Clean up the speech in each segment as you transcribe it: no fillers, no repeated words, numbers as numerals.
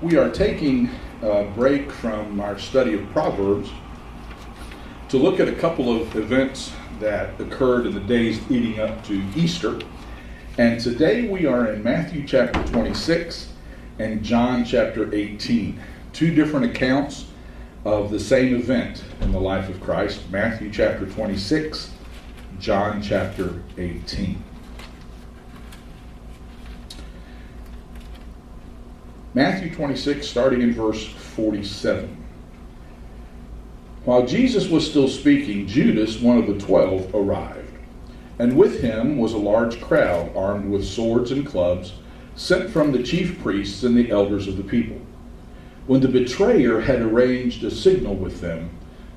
We are taking a break from our study of Proverbs to look at a couple of events that occurred in the days leading up to Easter. And today we are in Matthew chapter 26 and John chapter 18. Two different accounts of the same event in the life of Christ. Matthew chapter 26, John chapter 18. Matthew 26, starting in verse 47. While Jesus was still speaking, Judas, one of the 12, arrived, and with him was a large crowd armed with swords and clubs, sent from the chief priests and the elders of the people. When the betrayer had arranged a signal with them,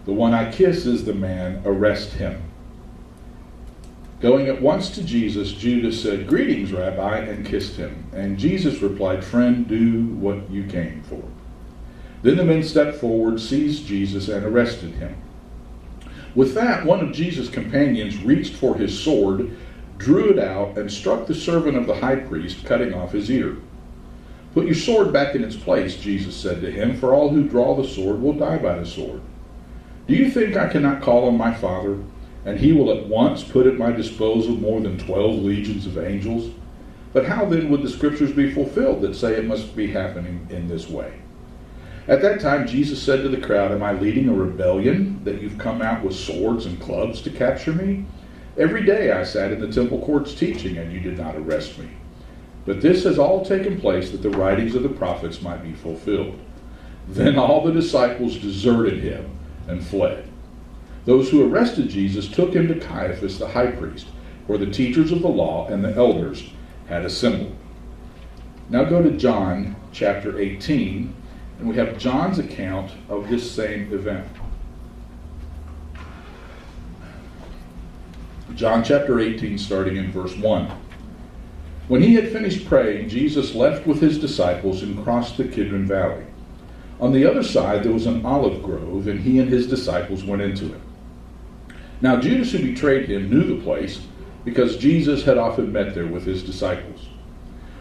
"The one I kiss is the man, arrest him." Going at once to Jesus, Judas said, "Greetings, Rabbi," and kissed him. And Jesus replied, "Friend, do what you came for." Then the men stepped forward, seized Jesus, and arrested him. With that, one of Jesus' companions reached for his sword, drew it out, and struck the servant of the high priest, cutting off his ear. "Put your sword back in its place," Jesus said to him, "for all who draw the sword will die by the sword. Do you think I cannot call on my Father, and he will at once put at my disposal more than 12 legions of angels? But how then would the scriptures be fulfilled that say it must be happening in this way?" At that time Jesus said to the crowd, "Am I leading a rebellion that you've come out with swords and clubs to capture me? Every day I sat in the temple courts teaching, and you did not arrest me. But this has all taken place that the writings of the prophets might be fulfilled." Then all the disciples deserted him and fled. Those who arrested Jesus took him to Caiaphas the high priest, where the teachers of the law and the elders had assembled. Now go to John chapter 18, and we have John's account of this same event. John chapter 18, starting in verse 1. When he had finished praying, Jesus left with his disciples and crossed the Kidron Valley. On the other side there was an olive grove, and he and his disciples went into it. Now Judas, who betrayed him, knew the place, because Jesus had often met there with his disciples.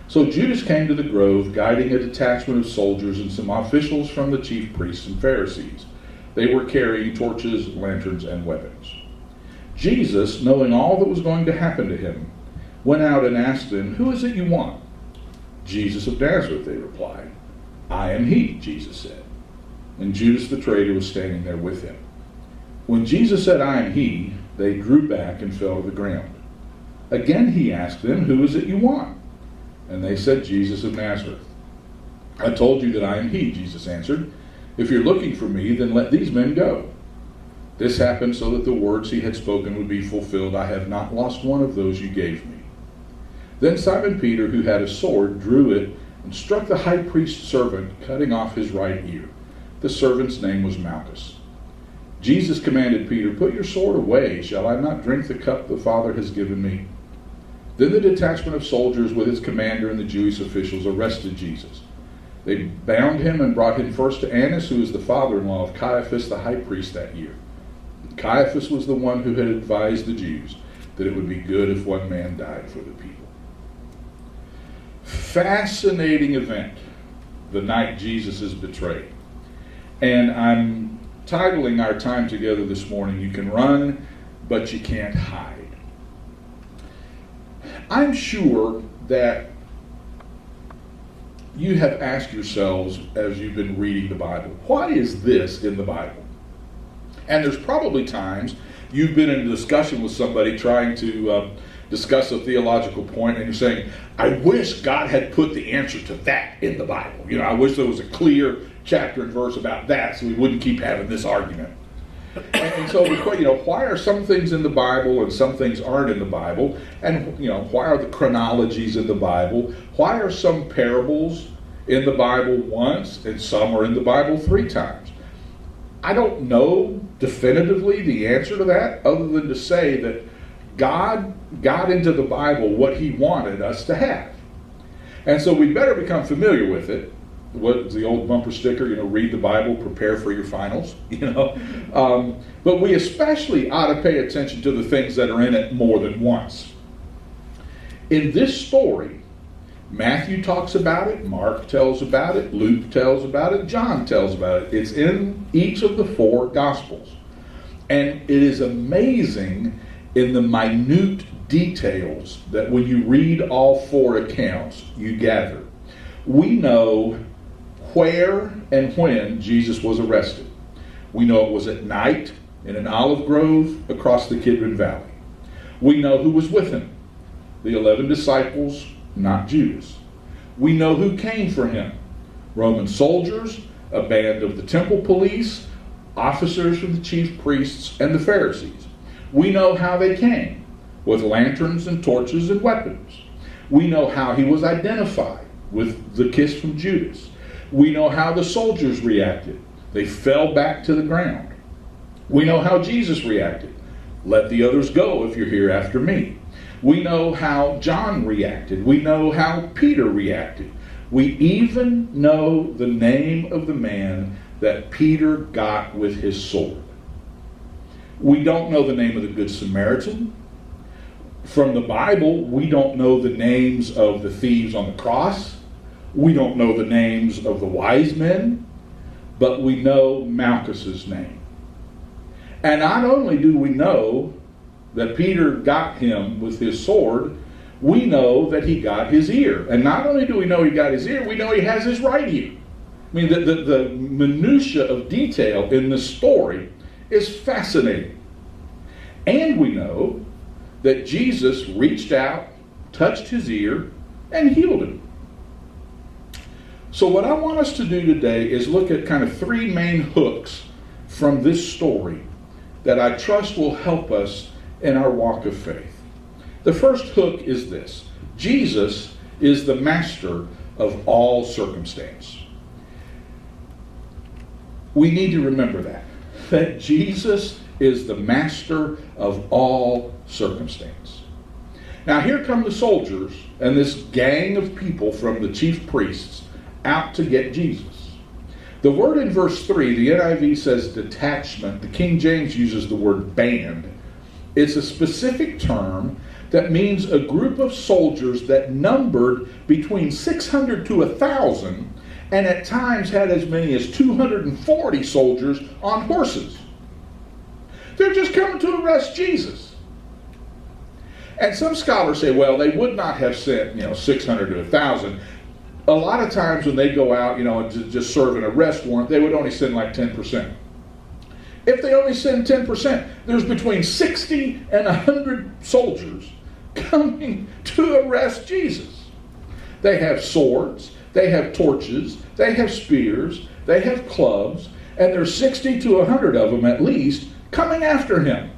So Judas came to the grove, guiding a detachment of soldiers and some officials from the chief priests and Pharisees. They were carrying torches, lanterns, and weapons. Jesus, knowing all that was going to happen to him, went out and asked them, "Who is it you want?" "Jesus of Nazareth," they replied. "I am he," Jesus said. And Judas the traitor was standing there with him. When Jesus said, "I am he," they drew back and fell to the ground. Again he asked them, "Who is it you want?" And they said, "Jesus of Nazareth." "I told you that I am he," Jesus answered. "If you're looking for me, then let these men go." This happened so that the words he had spoken would be fulfilled, "I have not lost one of those you gave me." Then Simon Peter, who had a sword, drew it and struck the high priest's servant, cutting off his right ear. The servant's name was Malchus. Jesus commanded Peter, "Put your sword away. Shall I not drink the cup the Father has given me?" Then the detachment of soldiers with its commander and the Jewish officials arrested Jesus. They bound him and brought him first to Annas, who was the father-in-law of Caiaphas the high priest that year. Caiaphas was the one who had advised the Jews that it would be good if one man died for the people. Fascinating event, the night Jesus is betrayed. And I'm titling our time together this morning, "You Can Run, But You Can't Hide." I'm sure that you have asked yourselves as you've been reading the Bible, why is this in the Bible? And there's probably times you've been in a discussion with somebody trying to discuss a theological point, and you're saying, "I wish God had put the answer to that in the Bible. I wish there was a clear chapter and verse about that so we wouldn't keep having this argument." And so, why are some things in the Bible and some things aren't in the Bible? And, why are the chronologies in the Bible? Why are some parables in the Bible once and some are in the Bible 3 times? I don't know definitively the answer to that, other than to say that God got into the Bible what he wanted us to have. And so we better become familiar with it. What's the old bumper sticker, read the Bible, prepare for your finals, But we especially ought to pay attention to the things that are in it more than once. In this story, Matthew talks about it, Mark tells about it, Luke tells about it, John tells about it. It's in each of the 4 Gospels. And it is amazing in the minute details that when you read all 4 accounts, you gather. We know where and when Jesus was arrested. We know it was at night in an olive grove across the Kidron Valley. We know who was with him. The 11 disciples, not Judas. We know who came for him. Roman soldiers, a band of the temple police, officers from the chief priests, and the Pharisees. We know how they came, with lanterns and torches and weapons. We know how he was identified, with the kiss from Judas. We know how the soldiers reacted. They fell back to the ground. We know how Jesus reacted. Let the others go if you're here after me. We know how John reacted. We know how Peter reacted. We even know the name of the man that Peter got with his sword. We don't know the name of the Good Samaritan. From the Bible, we don't know the names of the thieves on the cross. We don't know the names of the wise men, but we know Malchus's name. And not only do we know that Peter got him with his sword, we know that he got his ear. And not only do we know he got his ear, we know he has his right ear. I mean, the minutia of detail in this story is fascinating. And we know that Jesus reached out, touched his ear, and healed him. So what I want us to do today is look at kind of 3 main hooks from this story that I trust will help us in our walk of faith. The first hook is this: Jesus is the master of all circumstance. We need to remember that Jesus is the master of all circumstance. Now here come the soldiers and this gang of people from the chief priests out to get Jesus. The word in verse 3, the NIV says detachment. The King James uses the word band. It's a specific term that means a group of soldiers that numbered between 600 to 1,000 and at times had as many as 240 soldiers on horses. They're just coming to arrest Jesus. And some scholars say, well, they would not have sent, 600 to 1,000. A lot of times when they go out, and just serve an arrest warrant, they would only send like 10%. If they only send 10%, there's between 60 and 100 soldiers coming to arrest Jesus. They have swords, they have torches, they have spears, they have clubs, and there's 60 to 100 of them at least coming after him.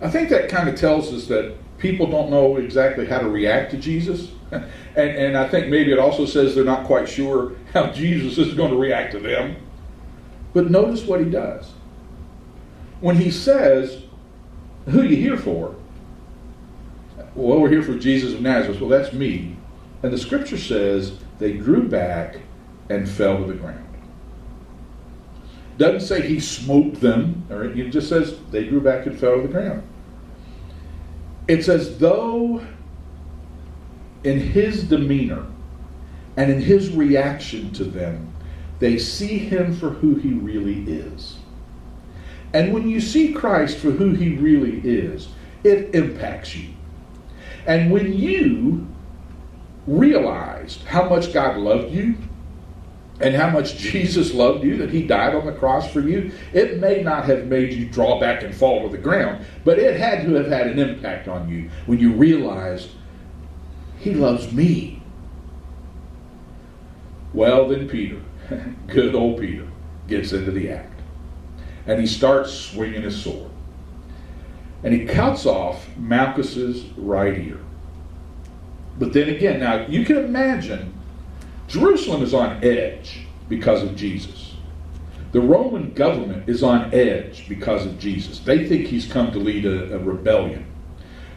I think that kind of tells us that people don't know exactly how to react to Jesus. And I think maybe it also says they're not quite sure how Jesus is going to react to them. But notice what he does. When he says, who are you here for? Well, we're here for Jesus of Nazareth. Well, that's me. And the scripture says they drew back and fell to the ground. Doesn't say he smote them. It just says they drew back and fell to the ground. It's as though in his demeanor and in his reaction to them, they see him for who he really is. And when you see Christ for who he really is, it impacts you. And when you realized how much God loved you and how much Jesus loved you, that he died on the cross for you, it may not have made you draw back and fall to the ground, but it had to have had an impact on you when you realized he loves me. Well, then Peter, good old Peter, gets into the act. And he starts swinging his sword. And he cuts off Malchus's right ear. But then again, now you can imagine, Jerusalem is on edge because of Jesus. The Roman government is on edge because of Jesus. They think he's come to lead a rebellion.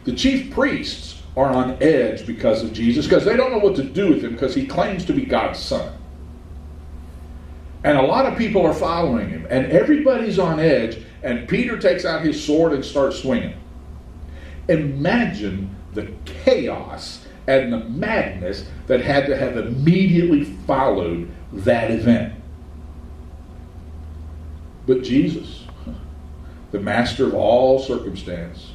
The chief priests are on edge because of Jesus, because they don't know what to do with him, because he claims to be God's son. And a lot of people are following him, and everybody's on edge, and Peter takes out his sword and starts swinging. Imagine the chaos and the madness that had to have immediately followed that event. But Jesus, the master of all circumstance,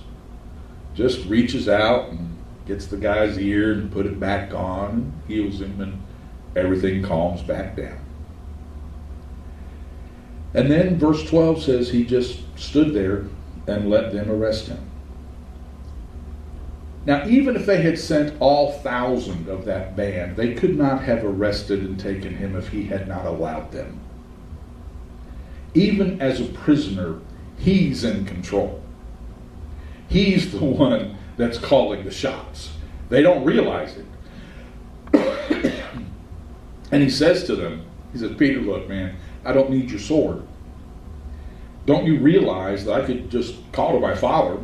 just reaches out and gets the guy's ear and put it back on and heals him, and everything calms back down. And then verse 12 says he just stood there and let them arrest him. Now, even if they had sent all 1,000 of that band, they could not have arrested and taken him if he had not allowed them. Even as a prisoner, he's in control. He's the one that's calling the shots. They don't realize it. And he says to them, he says, Peter, look, man, I don't need your sword. Don't you realize that I could just call to my Father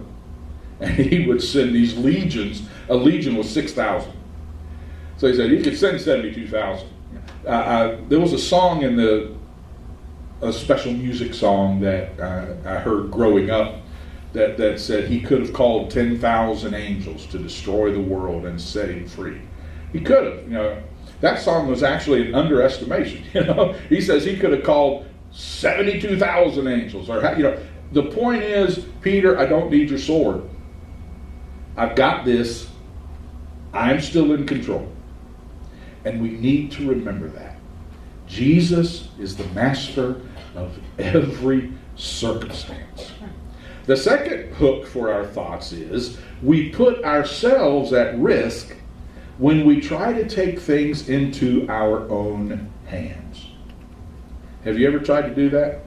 and he would send these legions? A legion was 6,000. So he said he could send 72,000. There was a song in a special music song that I heard growing up that said he could have called 10,000 angels to destroy the world and set him free. He could have. That song was actually an underestimation. He says he could have called 72,000 angels. The point is, Peter, I don't need your sword. I've got this. I'm still in control. And we need to remember that. Jesus is the master of every circumstance. The second hook for our thoughts is we put ourselves at risk when we try to take things into our own hands. Have you ever tried to do that?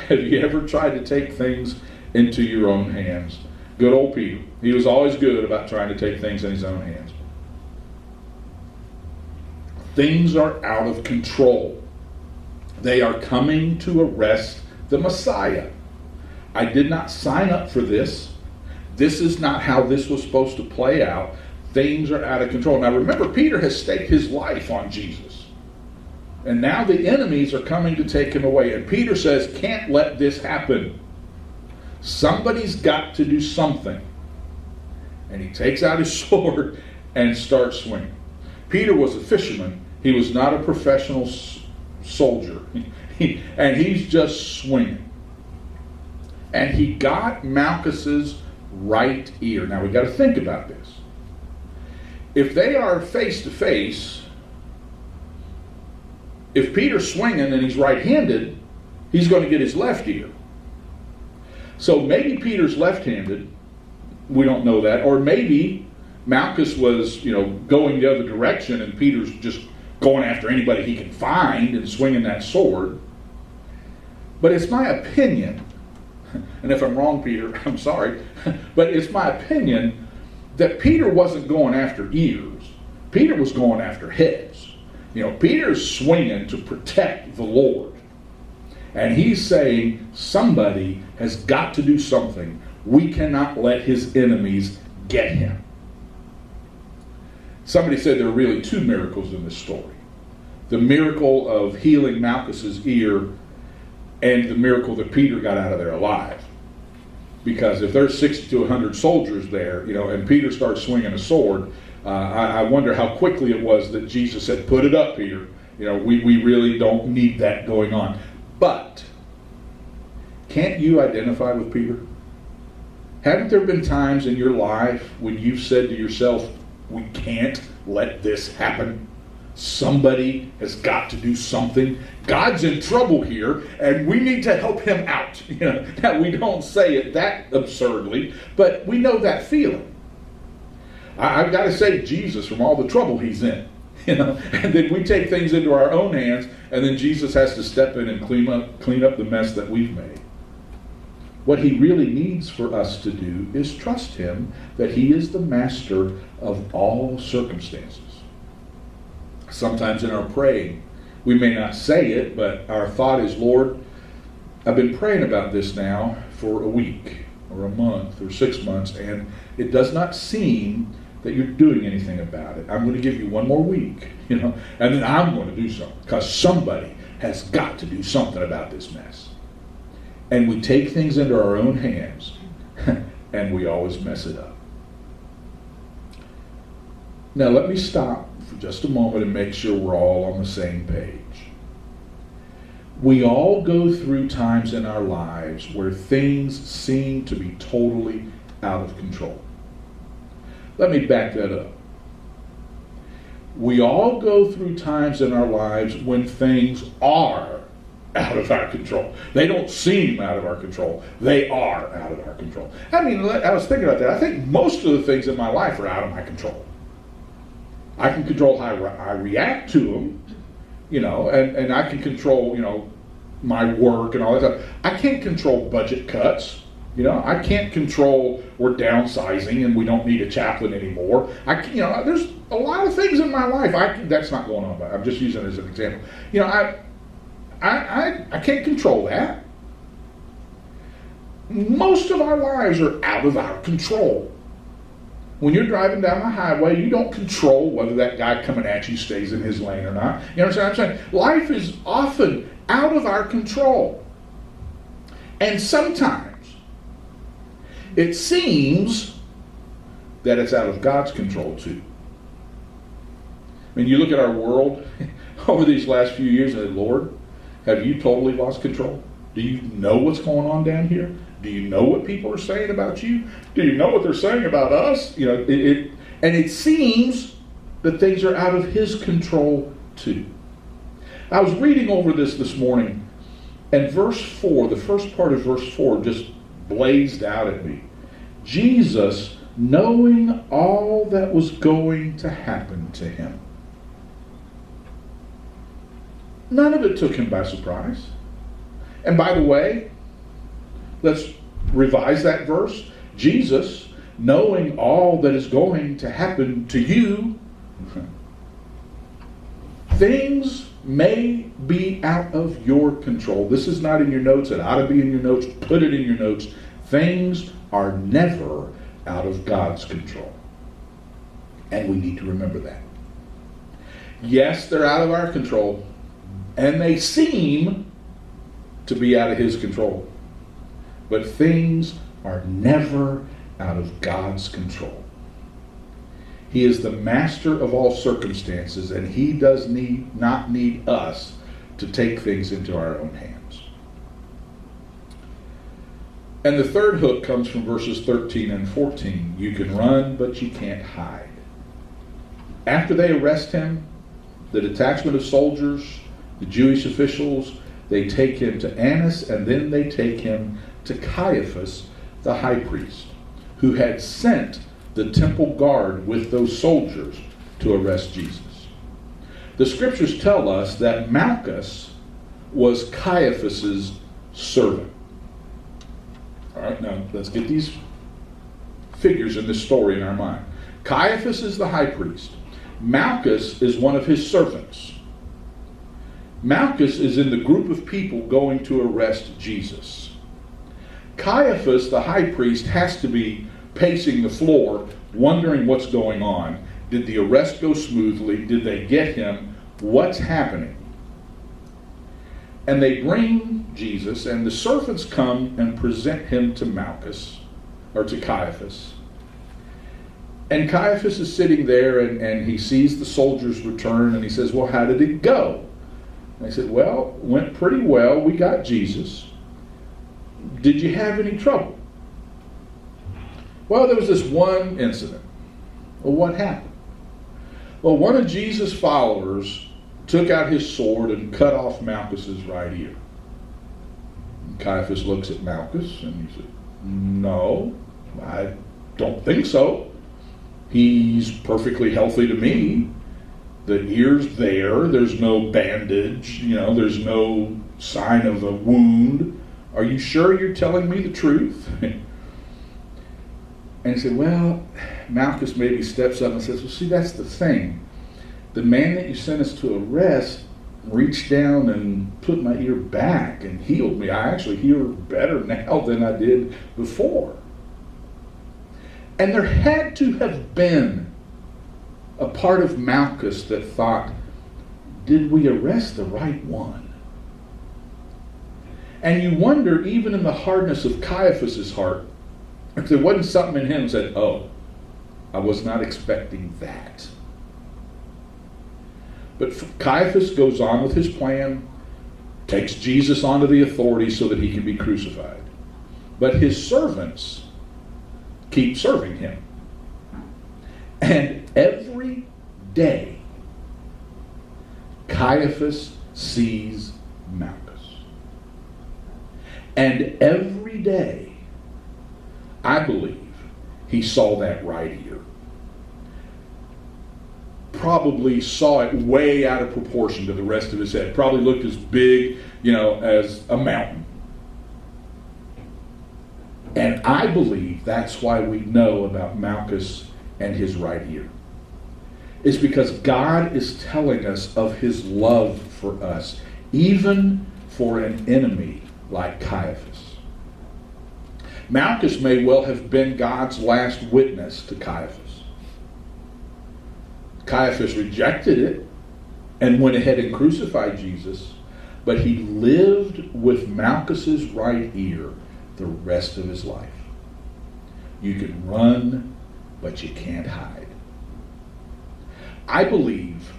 Have you ever tried to take things into your own hands? Good old Peter. He was always good about trying to take things in his own hands. Things are out of control. They are coming to arrest the Messiah. I did not sign up for this. This is not how this was supposed to play out. Things are out of control. Now remember, Peter has staked his life on Jesus. And now the enemies are coming to take him away. And Peter says, can't let this happen. Somebody's got to do something. And he takes out his sword and starts swinging. Peter was a fisherman. He was not a professional soldier. And he's just swinging. And he got Malchus's right ear. Now we got to think about this. If they are face to face, if Peter's swinging and he's right-handed, he's going to get his left ear. So maybe Peter's left-handed. We don't know that. Or maybe Malchus was, going the other direction and Peter's just going after anybody he can find and swinging that sword. But it's my opinion, and if I'm wrong, Peter, I'm sorry, but it's my opinion that Peter wasn't going after ears. Peter was going after heads. Peter's swinging to protect the Lord. And he's saying somebody has got to do something. We cannot let his enemies get him. Somebody said there are really two miracles in this story. The miracle of healing Malchus's ear and the miracle that Peter got out of there alive. Because if there's 60 to 100 soldiers there, and Peter starts swinging a sword, I wonder how quickly it was that Jesus said, put it up, Peter. We really don't need that going on. But, can't you identify with Peter? Haven't there been times in your life when you've said to yourself, we can't let this happen? Somebody has got to do something. God's in trouble here, and we need to help him out. Now, we don't say it that absurdly, but we know that feeling. I've got to save Jesus from all the trouble he's in. And then we take things into our own hands, and then Jesus has to step in and clean up the mess that we've made. What he really needs for us to do is trust him that he is the master of all circumstances. Sometimes in our praying, we may not say it, but our thought is, Lord, I've been praying about this now for a week or a month or 6 months, and it does not seem that you're doing anything about it. I'm going to give you one more week, and then I'm going to do something, because somebody has got to do something about this mess. And we take things into our own hands, and we always mess it up. Now let me stop for just a moment and make sure we're all on the same page. We all go through times in our lives where things seem to be totally out of control. Let me back that up. We all go through times in our lives when things are out of our control. They don't seem out of our control. They are out of our control. I mean, I was thinking about that. I think most of the things in my life are out of my control. I can control how I react to them, and I can control, my work and all that stuff. I can't control budget cuts. I can't control we're downsizing and we don't need a chaplain anymore. There's a lot of things in my life that's not going on. But I'm just using it as an example. I can't control that. Most of our lives are out of our control. When you're driving down the highway, you don't control whether that guy coming at you stays in his lane or not. You understand what I'm saying? Life is often out of our control. And sometimes it seems that it's out of God's control too. I mean, you look at our world over these last few years and say, Lord, have you totally lost control? Do you know what's going on down here? Do you know what people are saying about you? Do you know what they're saying about us? And it seems that things are out of His control too. I was reading over this morning, and verse 4, the first part of verse 4 just blazed out at me. Jesus, knowing all that was going to happen to him. None of it took him by surprise. And by the way, let's revise that verse. Jesus, knowing all that is going to happen to you, things may be out of your control. This is not in your notes. It ought to be in your notes. Put it in your notes. Things are never out of God's control. And we need to remember that. Yes, they're out of our control. And they seem to be out of His control. But things are never out of God's control. He is the master of all circumstances, and He does not need us to take things into our own hands. And the third hook comes from verses 13 and 14. You can run, but you can't hide. After they arrest him, the detachment of soldiers, the Jewish officials, they take him to Annas, and then they take him to Caiaphas, the high priest, who had sent the temple guard with those soldiers to arrest Jesus. The scriptures tell us that Malchus was Caiaphas's servant. All right, now let's get these figures in this story in our mind. Caiaphas is the high priest. Malchus is one of his servants. Malchus is in the group of people going to arrest Jesus. Caiaphas, the high priest, has to be pacing the floor, wondering what's going on. Did the arrest go smoothly? Did they get him? What's happening? And they bring Jesus, and the servants come and present him to Malchus, or to Caiaphas. And Caiaphas is sitting there, and he sees the soldiers return, and he says, well, how did it go? And they said, well, it went pretty well. We got Jesus. Did you have any trouble? Well, there was this one incident. Well, what happened? Well, one of Jesus' followers took out his sword and cut off Malchus's right ear. And Caiaphas looks at Malchus and he said, no, I don't think so. He's perfectly healthy to me. The ear's there. There's no bandage. There's no sign of a wound. Are you sure you're telling me the truth? And he said, well, Malchus maybe steps up and says, well, see, that's the thing. The man that you sent us to arrest reached down and put my ear back and healed me. I actually hear better now than I did before. And there had to have been a part of Malchus that thought, did we arrest the right one? And you wonder, even in the hardness of Caiaphas' heart, if there wasn't something in him that said, oh, I was not expecting that. But Caiaphas goes on with his plan, takes Jesus onto the authority so that he can be crucified. But his servants keep serving him. And every day, Caiaphas sees Malchus. And every day, I believe, he saw that right ear. Probably saw it way out of proportion to the rest of his head. Probably looked as big, as a mountain. And I believe that's why we know about Malchus and his right ear. It's because God is telling us of his love for us, even for an enemy like Caiaphas. Malchus may well have been God's last witness to Caiaphas. Caiaphas rejected it and went ahead and crucified Jesus, but he lived with Malchus's right ear the rest of his life. You can run, but you can't hide. I believe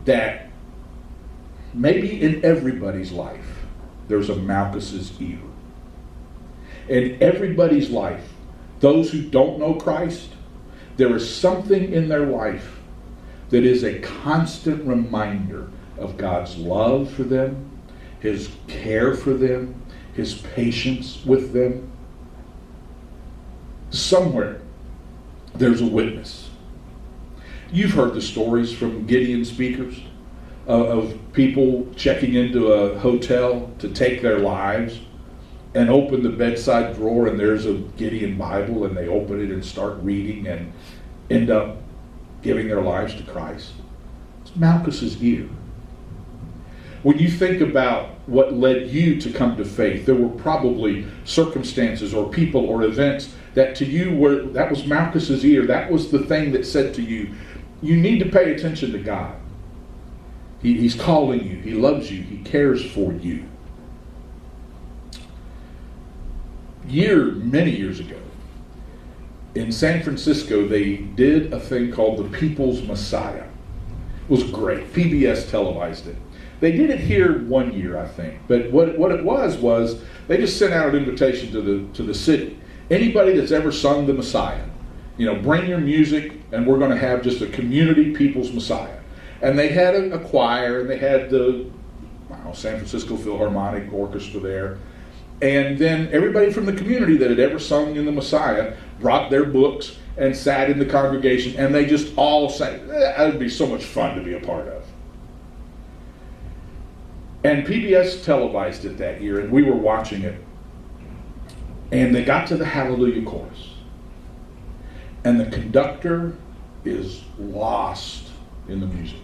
that maybe in everybody's life there's a Malchus's ear. In everybody's life, those who don't know Christ, there is something in their life that is a constant reminder of God's love for them, his care for them, his patience with them. Somewhere there's a witness. You've heard the stories from Gideon speakers of people checking into a hotel to take their lives and open the bedside drawer and there's a Gideon Bible and they open it and start reading and end up giving their lives to Christ. It's Malchus's ear. When you think about what led you to come to faith, there were probably circumstances or people or events that to you were, that was Malchus's ear. That was the thing that said to you, you need to pay attention to God. He's calling you. He loves you. He cares for you. Many years ago, in San Francisco, they did a thing called the People's Messiah. It was great. PBS televised it. They did it here one year, I think. But what it was they just sent out an invitation to the city. Anybody that's ever sung the Messiah, bring your music, and we're going to have just a community People's Messiah. And they had a choir, and they had the San Francisco Philharmonic Orchestra there. And then everybody from the community that had ever sung in the Messiah brought their books and sat in the congregation, and they just all sang. That would be so much fun to be a part of. And PBS televised it that year, and we were watching it. And they got to the Hallelujah chorus. And the conductor is lost in the music.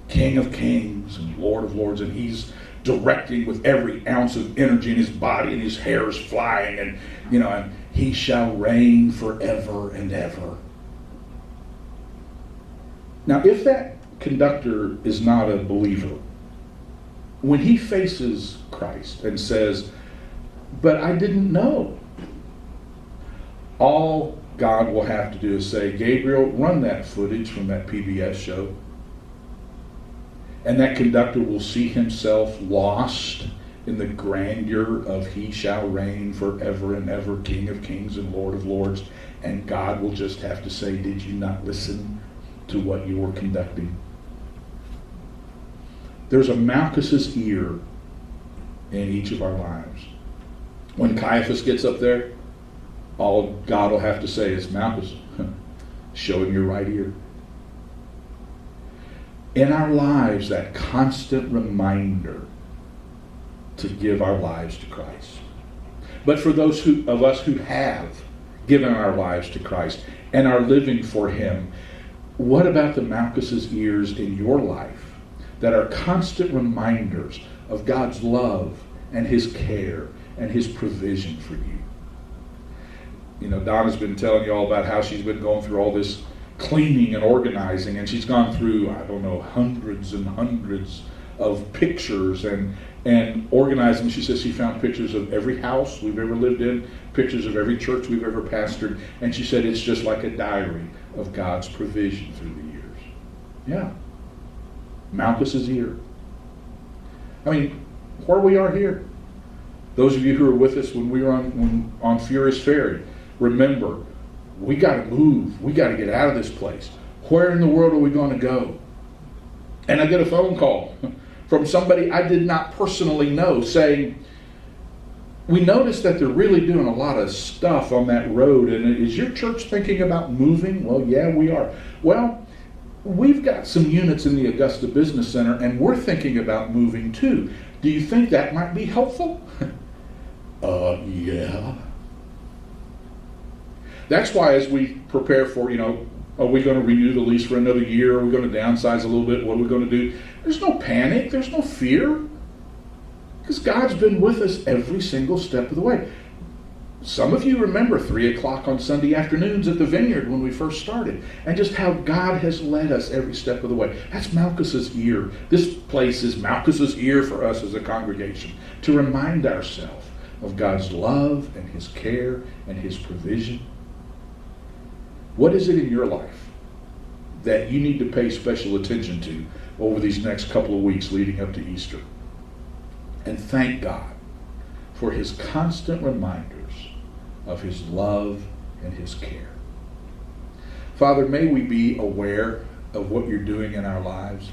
King of Kings and Lord of Lords, and he's directing with every ounce of energy in his body, and his hair is flying, and and he shall reign forever and ever. Now, if that conductor is not a believer, when he faces Christ and says, but I didn't know, all God will have to do is say, Gabriel, run that footage from that PBS show. And that conductor will see himself lost in the grandeur of he shall reign forever and ever, King of Kings and Lord of Lords. And God will just have to say, did you not listen to what you were conducting? There's a Malchus's ear in each of our lives. When Caiaphas gets up there, all God will have to say is, Malchus, show him your right ear. In our lives, that constant reminder to give our lives to Christ. But for those of us who have given our lives to Christ and are living for him, what about the Malchus's ears in your life that are constant reminders of God's love and his care and his provision for you? Donna's been telling you all about how she's been going through all this cleaning and organizing, and she's gone through, hundreds and hundreds of pictures and organizing. She says she found pictures of every house we've ever lived in, pictures of every church we've ever pastored, and she said it's just like a diary of God's provision through the years. Yeah. Malchus's ear. I mean, where we are here. Those of you who were with us when we were on Furious Ferry, remember, we got to move. We got to get out of this place. Where in the world are we going to go? And I get a phone call from somebody I did not personally know saying, we noticed that they're really doing a lot of stuff on that road. And is your church thinking about moving? Well, yeah, we are. Well, we've got some units in the Augusta Business Center, and we're thinking about moving too. Do you think that might be helpful? Yeah. That's why as we prepare for, are we going to renew the lease for another year? Are we going to downsize a little bit? What are we going to do? There's no panic. There's no fear. Because God's been with us every single step of the way. Some of you remember 3 o'clock on Sunday afternoons at the Vineyard when we first started, and just how God has led us every step of the way. That's Malchus's ear. This place is Malchus's ear for us as a congregation, to remind ourselves of God's love and His care and His provision. What is it in your life that you need to pay special attention to over these next couple of weeks leading up to Easter? And thank God for His constant reminders of His love and His care. Father, may we be aware of what You're doing in our lives.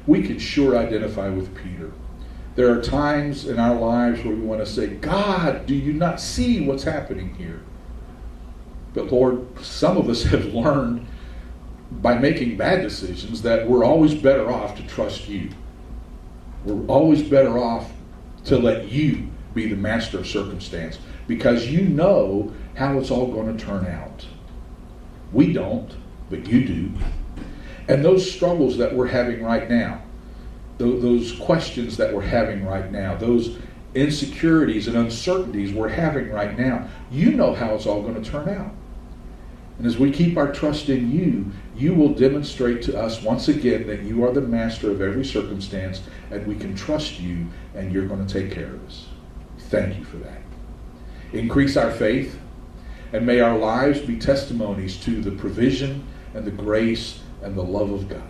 We can sure identify with Peter. There are times in our lives where we want to say, God, do You not see what's happening here? But Lord, some of us have learned by making bad decisions that we're always better off to trust You. We're always better off to let You be the master of circumstance, because You know how it's all going to turn out. We don't, but You do. And those struggles that we're having right now, those questions that we're having right now, those insecurities and uncertainties we're having right now, You know how it's all going to turn out. And as we keep our trust in You, You will demonstrate to us once again that You are the master of every circumstance, and we can trust You, and You're going to take care of us. Thank You for that. Increase our faith, and may our lives be testimonies to the provision and the grace and the love of God.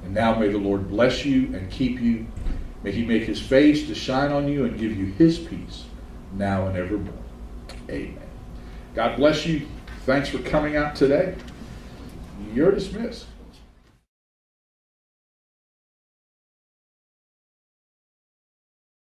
And now may the Lord bless you and keep you. May He make His face to shine on you and give you His peace now and evermore. Amen. God bless you. Thanks for coming out today. You're dismissed.